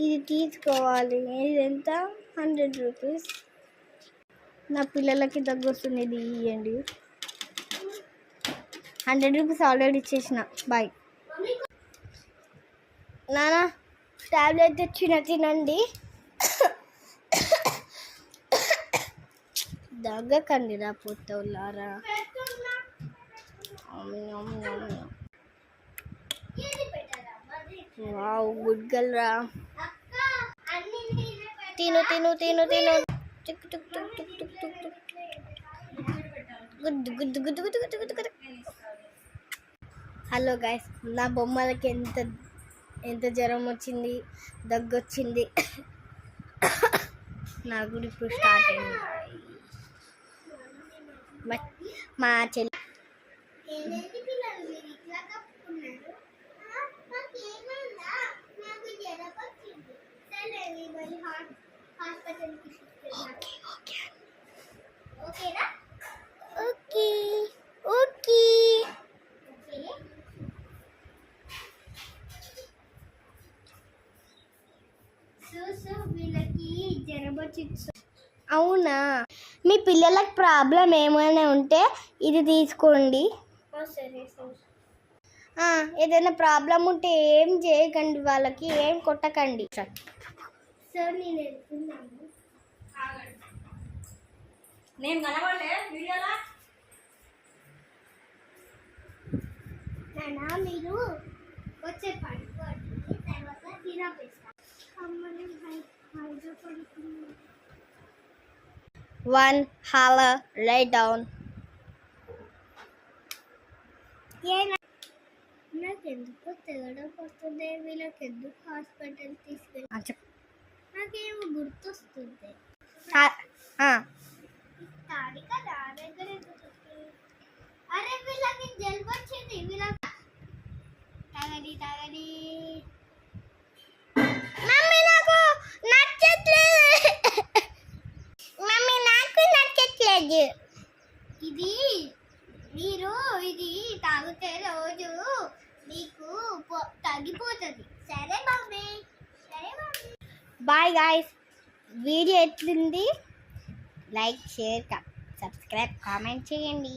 ఇది తీసుకోవాలి. ఇది ఎంత? 100 రూపీస్. నా పిల్లలకి దగ్గు వస్తుంది, ఇది ఇవ్వండి. 100 రూపీస్ ఆల్రెడీ ఇచ్చేసిన. బాయ్. నానా టాబ్లెట్ తెచ్చిన, తినండి. దగ్గకండి రా పోతావులారా. వావ్, గుడ్ గర్ల్ రా. తిను తిను తిను తిను. టుక్ టుక్ టుక్ టుక్ టుక్ టుక్ టుక్. Good good good good good good good. Hello guys, నా బొమ్మలకి ఎంత జ్వరం వచ్చింది, దగ్గు వచ్చింది. నాకు కూడా ఇప్పుడు స్టార్ట్ అయింది. మా చెల్లి అవునా? మీ పిల్లలకు ప్రాబ్లం ఏమైనా ఉంటే ఇది తీసుకోండి. ఏదైనా ప్రాబ్లం ఉంటే ఏం చేయకండి, వాళ్ళకి ఏం కొట్టకండి. నేను కనబడలే వీడియోలా. మీరు వచ్చే పడుకోండి, తర్వాత తినపేస్తా. 1 hour lay down. నాకెందుకు తెగడం వస్తుంది, వీళ్ళకి ఎందుకు హాస్పిటల్ తీసుకెళ్ళి నాకేమో గుర్తొస్తుంది. అరే వీళ్ళకి జలుబు వచ్చింది, వీళ్ళకి తాగడి. మమ్మీ నాకు నచ్చట్లేదు. ఇది మీరు ఇది తాగితే రోజు మీకు తగ్గిపోతుంది. సరే మమ్మీ. Bye guys. వీడియో ఎట్లుంది? లైక్, షేర్, సబ్స్క్రైబ్, కామెంట్ చేయండి.